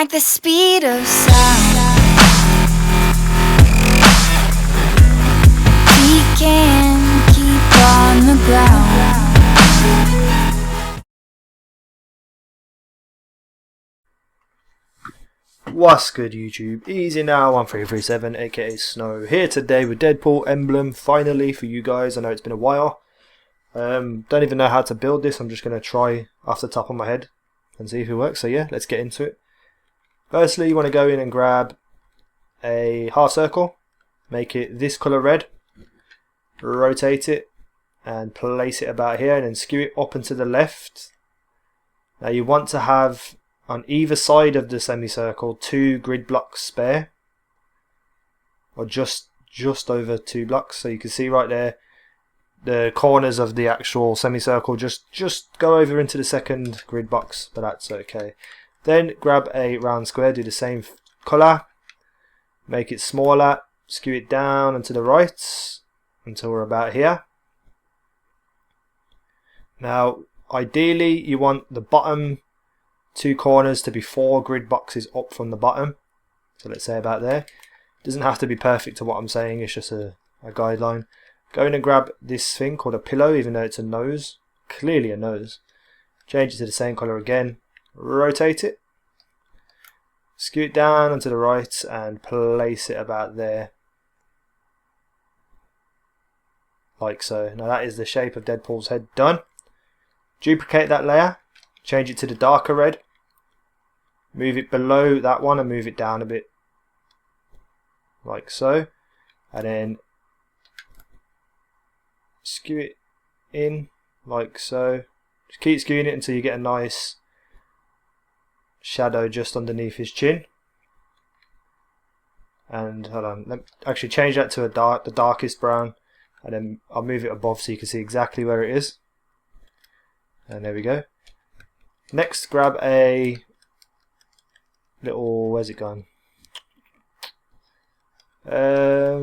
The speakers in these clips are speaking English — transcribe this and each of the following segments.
like the speed of sound. We can keep on the ground. What's good, YouTube? Easy now, 1337 aka Snow here today with Deadpool Emblem finally for you guys. I know it's been a while. Don't even know how to build this. I'm just going to try off the top of my head and see if it works. So yeah, let's get into it. Firstly, you want to go in and grab a half circle, make it this colour red, rotate it and place it about here, and then skew it up and to the left. Now you want to have on either side of the semicircle 2 grid blocks spare, or just over 2 blocks. So you can see right there the corners of the actual semicircle just go over into the second grid box, but that's okay. Then grab a round square, do the same colour, make it smaller, skew it down and to the right until we're about here. Now ideally you want the bottom 2 corners to be 4 grid boxes up from the bottom, so let's say about there. It doesn't have to be perfect to what I'm saying, it's just a guideline. Go in and grab this thing called a pillow, even though it's a nose, clearly a nose. Change it to the same colour again, rotate it, skew it down and to the right and place it about there, like so. Now that is the shape of Deadpool's head done. Duplicate that layer, change it to the darker red, move it below that one and move it down a bit, like so, and then skew it in like so. Just keep skewing it until you get a nice shadow just underneath his chin. And hold on, let me actually change that to the darkest brown, and then I'll move it above so you can see exactly where it is. And there we go. Next, grab a little, where's it gone? I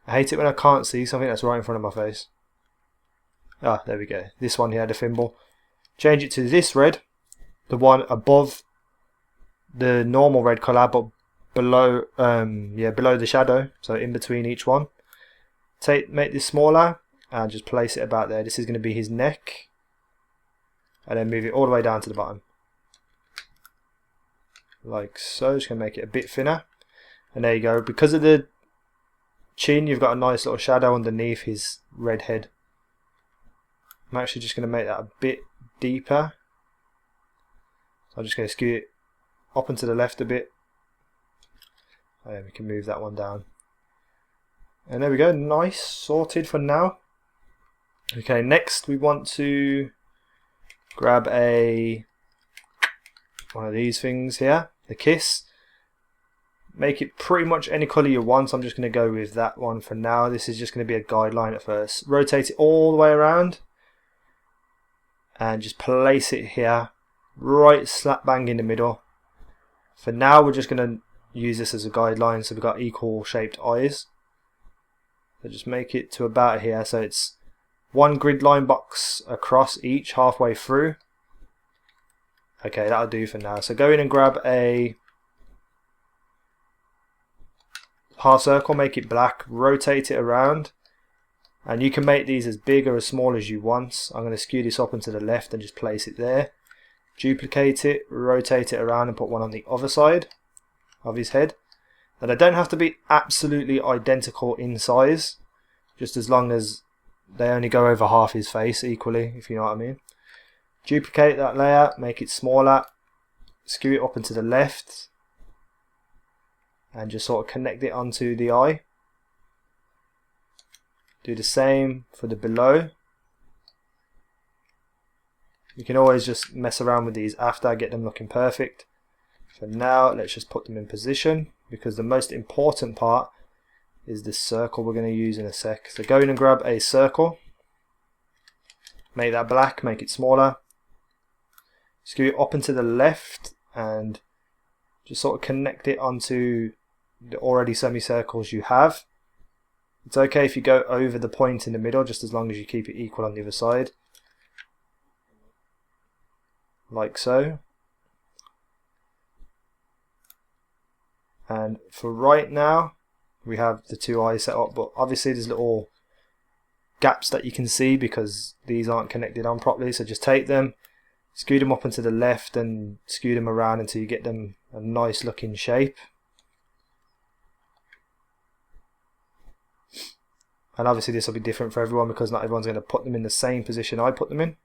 hate it when I can't see something that's right in front of my face. Ah, there we go. This one here, the thimble. Change it to this red, the one above the normal red colour, but below, below the shadow. So in between each one. Make this smaller and just place it about there. This is going to be his neck, and then move it all the way down to the bottom, like so. Just going to make it a bit thinner, and there you go. Because of the chin, you've got a nice little shadow underneath his red head. I'm actually just going to make that a bit deeper, so I'm just going to skew it up and to the left a bit, and then we can move that one down, and there we go. Nice, sorted for now. Okay, next we want to grab one of these things here, the kiss. Make it pretty much any colour you want. I'm just going to go with that one for now. This is just going to be a guideline at first. Rotate it all the way around and just place it here, right slap bang in the middle. For now we're just going to use this as a guideline, so we've got equal shaped eyes. So just make it to about here, so it's 1 grid line box across each halfway through. Okay, that'll do for now. So go in and grab a half circle, make it black, rotate it around, and you can make these as big or as small as you want. I'm going to skew this up and to the left and just place it there. Duplicate it, rotate it around and put one on the other side of his head. And they don't have to be absolutely identical in size, just as long as they only go over half his face equally, if you know what I mean. Duplicate that layer, make it smaller, skew it up and to the left, and just sort of connect it onto the eye. Do the same for the below. You can always just mess around with these after, get them looking perfect. For now, let's just put them in position, because the most important part is the circle we're going to use in a sec. So go in and grab a circle, make that black, make it smaller, skew it up and to the left, and just sort of connect it onto the already semicircles you have. It's okay if you go over the point in the middle, just as long as you keep it equal on the other side, like so. And for right now, we have the two eyes set up, but obviously there's little gaps that you can see because these aren't connected on properly. So just take them, scoot them up into the left and scoot them around until you get them a nice looking shape. And obviously this will be different for everyone because not everyone's going to put them in the same position I put them in.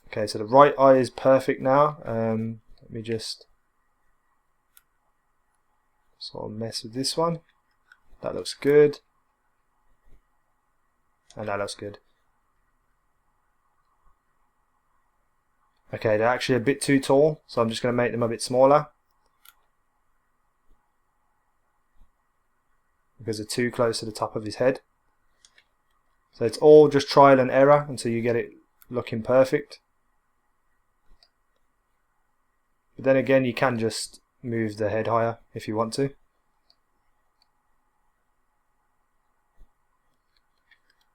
Okay, so the right eye is perfect now. Let me just sort of mess with this one. That looks good. And that looks good. Okay, they're actually a bit too tall, so I'm just going to make them a bit smaller. Because they're too close to the top of his head. So it's all just trial and error until you get it looking perfect. But then again, you can just move the head higher if you want to.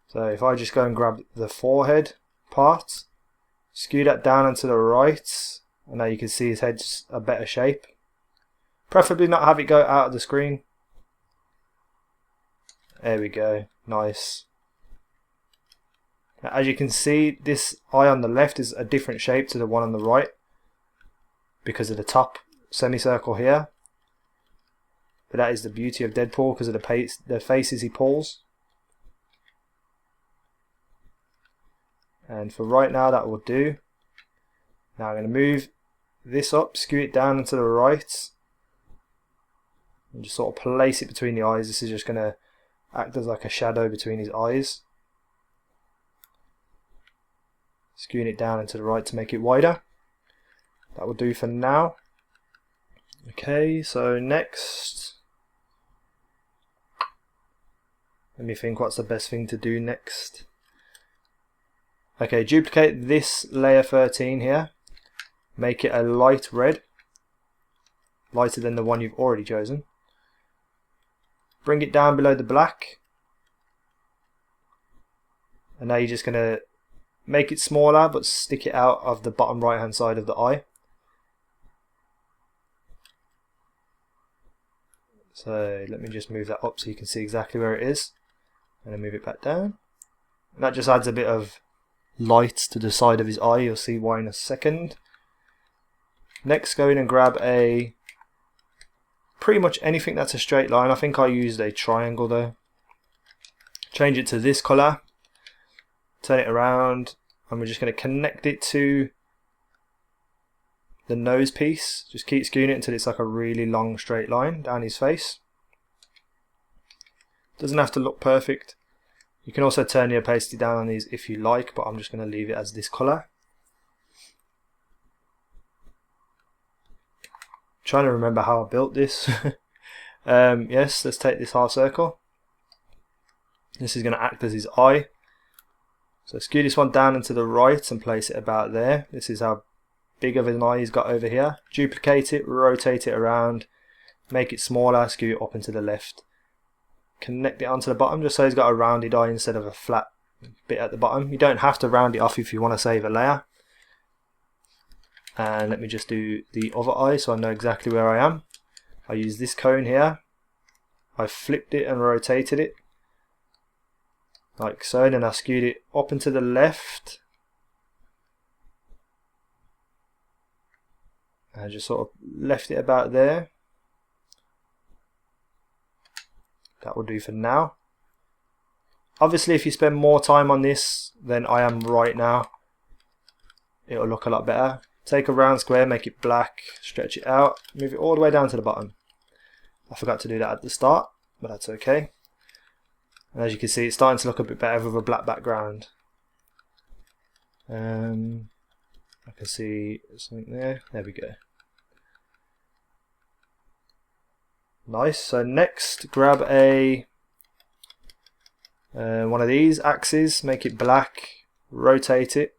So if I just go and grab the forehead part, skew that down and to the right, and now you can see his head's a better shape. Preferably not have it go out of the screen. There we go, nice. Now, as you can see, this eye on the left is a different shape to the one on the right because of the top semicircle here. But that is the beauty of Deadpool because of the faces he pulls. And for right now that will do. Now I'm going to move this up, skew it down and to the right. And just sort of place it between the eyes. This is just going to act as like a shadow between his eyes. Skewing it down and to the right to make it wider. That will do for now. Okay, so next. Let me think what's the best thing to do next. Okay, duplicate this layer 13 here. Make it a light red. Lighter than the one you've already chosen. Bring it down below the black. And now you're just going to make it smaller but stick it out of the bottom right hand side of the eye. So let me just move that up so you can see exactly where it is. And then move it back down. And that just adds a bit of light to the side of his eye. You'll see why in a second. Next, go in and grab a pretty much anything that's a straight line. I think I used a triangle though. Change it to this colour. Turn it around, and we're just going to connect it to the nose piece. Just keep skewing it until it's like a really long straight line down his face. Doesn't have to look perfect. You can also turn your opacity down on these if you like, but I'm just going to leave it as this colour. Trying to remember how I built this. Yes, let's take this half circle. This is going to act as his eye. So skew this one down and to the right and place it about there. This is how big of an eye he's got over here. Duplicate it, rotate it around, make it smaller, skew it up and to the left. Connect it onto the bottom just so he's got a rounded eye instead of a flat bit at the bottom. You don't have to round it off if you want to save a layer. And let me just do the other eye so I know exactly where I am. I use this cone here. I flipped it and rotated it like so, and then I skewed it up and to the left. I just sort of left it about there. That will do for now. Obviously if you spend more time on this than I am right now, it'll look a lot better. Take a round square, make it black, stretch it out, move it all the way down to the bottom. I forgot to do that at the start, but that's okay. And as you can see, it's starting to look a bit better with a black background. I can see something there. There we go. Nice. So next, grab a one of these axes, make it black, rotate it,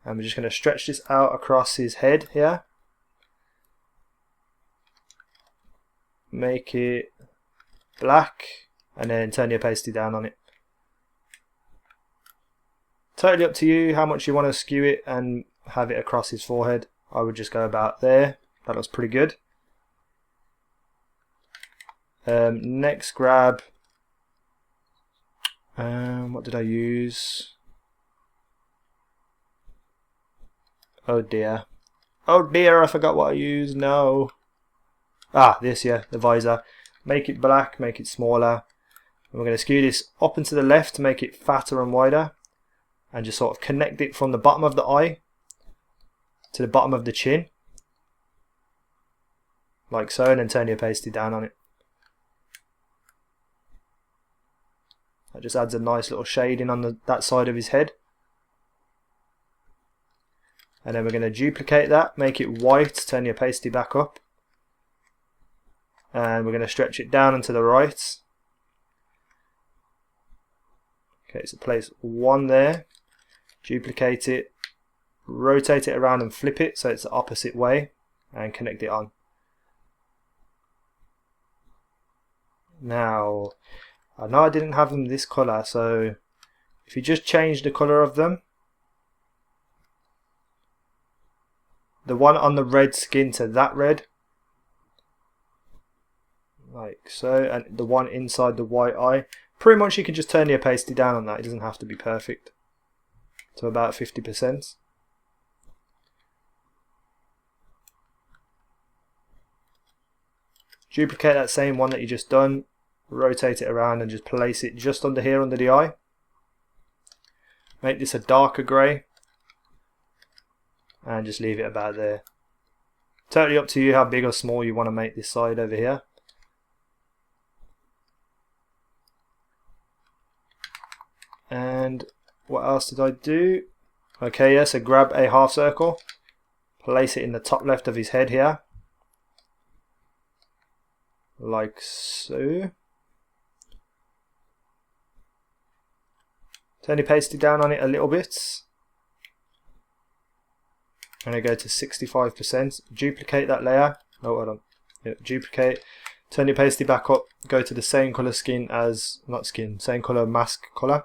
and we're just going to stretch this out across his head here. Make it black, and then turn your opacity down on it. Totally up to you how much you want to skew it, and have it across his forehead. I would just go about there. That looks pretty good. Next grab, what did I use? Oh dear, I forgot what I used. No. This, yeah, the visor. Make it black, make it smaller. And we're going to skew this up and to the left to make it fatter and wider, and just sort of connect it from the bottom of the eye to the bottom of the chin, like so, and then turn your opacity down on it. That just adds a nice little shading on that side of his head. And then we're going to duplicate that, make it white, turn your opacity back up. And we're going to stretch it down and to the right. Okay, so place one there, duplicate it, rotate it around and flip it so it's the opposite way, and connect it on. Now, I know I didn't have them this colour, so if you just change the colour of them, the one on the red skin to that red, like so, and the one inside the white eye, pretty much you can just turn the opacity down on that. It doesn't have to be perfect, to about 50%. Duplicate that same one that you just done, rotate it around and just place it just under here under the eye. Make this a darker grey and just leave it about there. Totally up to you how big or small you want to make this side over here. And what else did I do? Okay, yeah, so grab a half circle, place it in the top left of his head here, like so. Turn your opacity down on it a little bit. I'm going to go to 65%, duplicate that layer. Oh, hold on. Yeah, duplicate, turn your opacity back up, go to the same colour skin as, not skin, same colour mask colour.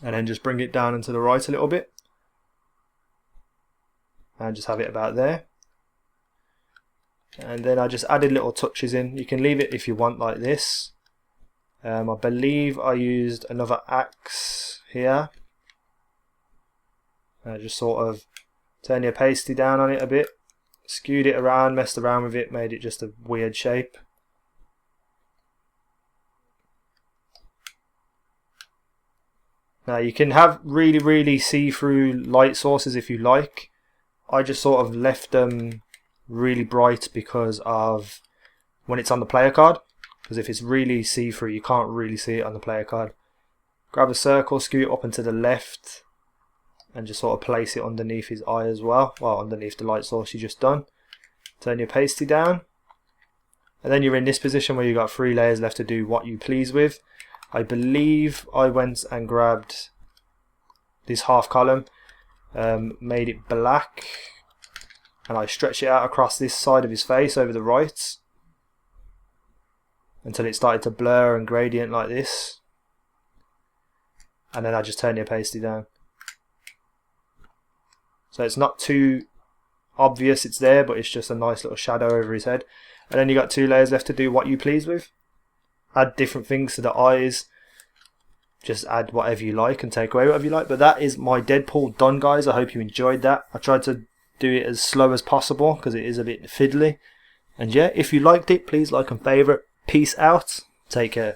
And then just bring it down and to the right a little bit. And just have it about there. And then I just added little touches in. You can leave it if you want like this. I believe I used another axe here. Just sort of turn your opacity down on it a bit. Skewed it around, messed around with it, made it just a weird shape. Now you can have really see-through light sources if you like. I just sort of left them really bright because of when it's on the player card. Because if it's really see-through, you can't really see it on the player card. Grab a circle, skew it up and to the left, and just sort of place it underneath his eye as well. Well, underneath the light source you just done. Turn your opacity down. And then you're in this position where you've got 3 layers left to do what you please with. I believe I went and grabbed this half column, made it black, and I stretched it out across this side of his face over the right until it started to blur and gradient like this, and then I just turned the opacity down. So it's not too obvious it's there, but it's just a nice little shadow over his head. And then you got 2 layers left to do what you please with. Add different things to the eyes, just add whatever you like and take away whatever you like. But that is my Deadpool done, guys. I hope you enjoyed that. I tried to do it as slow as possible because it is a bit fiddly. And yeah, if you liked it, please like and favourite. Peace out. Take care.